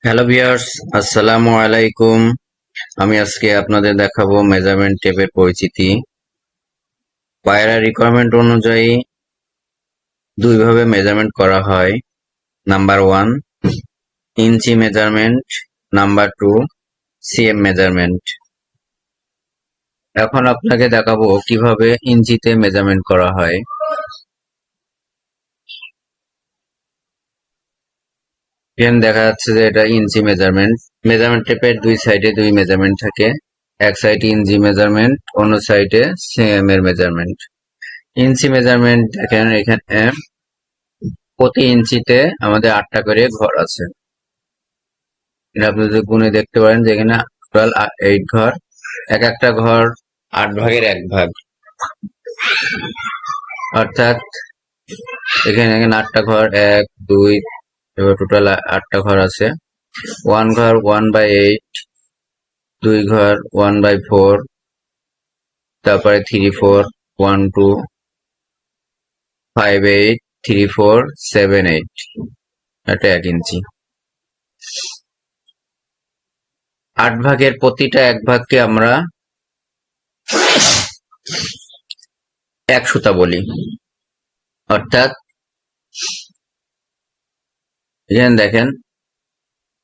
Hello viewers, আসসালামু আলাইকুম। আমি আজকে আপনাদের দেখাবো মেজারমেন্ট টেপের পরিচিতি। পায়রা রিকোয়ারমেন্ট অনুযায়ী দুইভাবে মেজারমেন্ট করা হয়। নাম্বার 1 ইঞ্চি মেজারমেন্ট, নাম্বার 2 সিএম মেজারমেন্ট। এখন আপনাকে দেখাবো কিভাবে ইঞ্চিতে মেজারমেন্ট করা হয়। এখানে দেখা যাচ্ছে যে এটা ইঞ্চি মেজারমেন্ট। মেজারমেন্ট টেপের দুই সাইডে দুই মেজারমেন্ট থাকে, এক সাইডে ইঞ্চি মেজারমেন্ট, অন্য সাইডে সিএম এর মেজারমেন্ট। ইঞ্চি মেজারমেন্ট দেখেন, এখানে প্রতি ইঞ্চিতে আমাদের 8টা করে ঘর আছে। আপনি যদি গুণে দেখতে পারেন যে এখানে টোটাল 8 ঘর, এক একটা ঘর 8 ভাগের 1 ভাগ, অর্থাৎ এখানে 8টা ঘর, 1 2 টোটাল 8টা ঘর আছে। 1 ঘর 1/8, 2 ঘর 1/4, তারপরে 3 4 1 2 5 8 3 4 7 8, এটা 1 ইঞ্চি। 8 ভাগের প্রতিটা 1 ভাগকে আমরা 1 সুতা বলি, অর্থাৎ এখানে দেখেন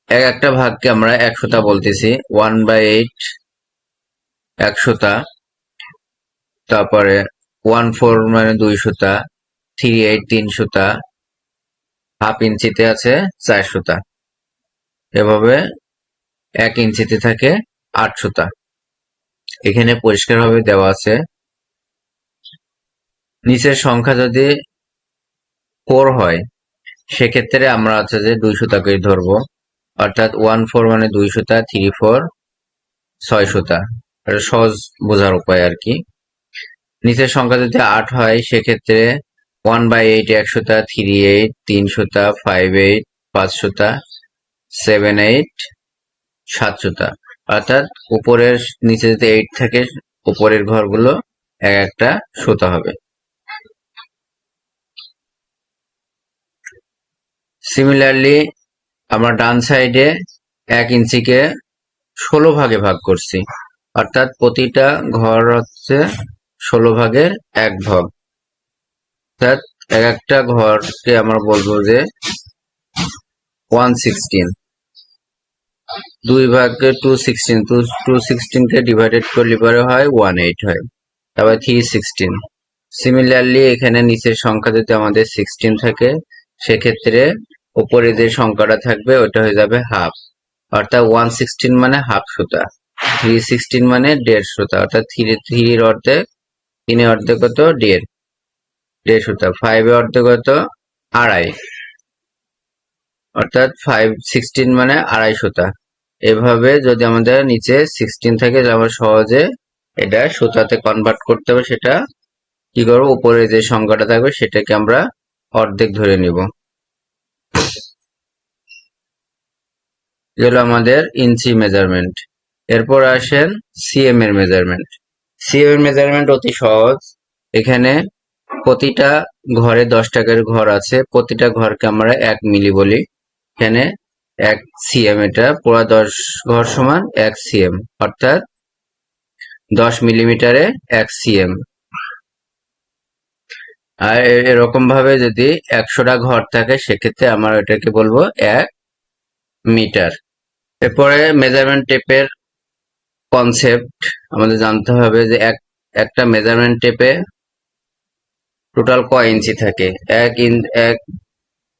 এক একটা ভাগকে আমরা 1 সুতা বলতেছি। 1/8 1 সুতা, তারপরে 1/4 মানে 2 সুতা, 3/8 3 সুতা, হাফ ইঞ্চিতে আছে 4 সুতা, এভাবে 1 ইঞ্চিতে থাকে 8 সুতা। এখানে পরিষ্কারভাবে দেওয়া আছে। নিচের সংখ্যা যদি 4 হয় সেক্ষেত্রে আমরা হচ্ছে যে 2 সুতা করে ধরবো, অর্থাৎ 1/4 মানে 2 সুতা, 3 4 6 সুতা। এটা সহজ বোঝার উপায় আর কি। নিচের সংখ্যা যদি 8 হয় সেক্ষেত্রে 1/8 1 সুতা, 3/8 3 সুতা, 5/8 5 সুতা, 7/8 7 সুতা, অর্থাৎ উপরের নিচে যদি 8 থাকে উপরের ঘরগুলো এক একটা সুতা হবে। সিমিলারলি আমরা ডান সাইডে 1 ইঞ্চিকে 16 ভাগে ভাগ করছি, অর্থাৎ প্রতিটা ঘর হচ্ছে 16 ভাগের 1 ভাগ, অর্থাৎ এক একটা ঘরকে আমরা বলবো যে 116। 2 ভাগকে 216, 216 কে ডিভাইডেড করলে পরে হয় 18 হয়, তারপর 316। সিমিলারলি এখানে নিচের সংখ্যা যদি আমাদের 16 থাকে সেক্ষেত্রে উপরে যে সংখ্যাটা থাকবে ওটা হয়ে যাবে হাফ, অর্থাৎ 116 মানে হাফ সুতা, 316 মানে 1.5 সুতা, অর্থাৎ 3 অর্ধেক, 3 অর্ধেক কত 1.5 সুতা, 5 অর্ধেক কত 2.5, অর্থাৎ 516 মানে 2.5 সুতা। এভাবে যদি আমাদের নিচে 16 থাকে আমরা সহজে এটা সুতাতে কনভার্ট করতে হবে। সেটা কি করবো, উপরে যে সংখ্যাটা থাকবে সেটাকে আমরা অর্ধেক ধরে নিব। এগুলো আমাদের ইঞ্চি মেজারমেন্ট। এরপর আসেন সিএম এর মেজারমেন্ট। সিএম এর মেজারমেন্ট অতি সহজ। এখানে প্রতিটা ঘরে 10টা করে ঘর আছে, প্রতিটা ঘরকে আমরা 1 মিলি বলি। এখানে 1 সিএম, এটা পুরো 10 ঘর সমান 1 সিএম, অর্থাৎ 10 মিলিমিটারে 1 সিএম। আর এরকম ভাবে যদি 100টা ঘর থাকে সেক্ষেত্রে আমরা এটাকে বলবো 1 মিটার। এরপরে মেজারমেন্ট টেপের কনসেপ্ট আমাদের জানতে হবে যে একটা মেজারমেন্ট টেপে টোটাল কয় ইঞ্চি থাকে। এক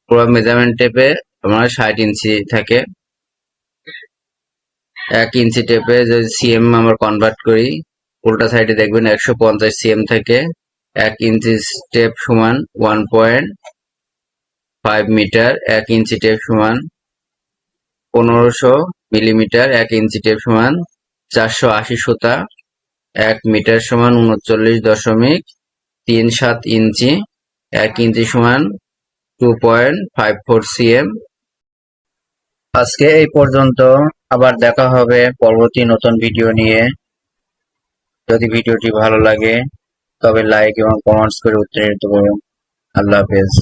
পুরো মেজারমেন্ট টেপে আমার 60 ইঞ্চি থাকে। 1 ইঞ্চি টেপে যদি সিএম আমরা কনভার্ট করি, উল্টা সাইডে দেখবেন 150 সিএম থাকে। 1 ইঞ্চি টেপ সমান 1.5 মিটার, 1 ইঞ্চি টেপ সমান 1500 মিলিমিটার, 1 ইঞ্চি টেপ সমান 480 সুতা, 1 মিটার সমান 39.37 ইঞ্চি, 1 ইঞ্চি সমান 2.54 সিএম। আজকে এই পর্যন্ত, আবার দেখা হবে পরবর্তী নতুন ভিডিও নিয়ে। যদি ভিডিওটি ভালো লাগে তবে লাইক এবং কমেন্টস করে উৎসাহিত করুন। আল্লাহ হাফেজ।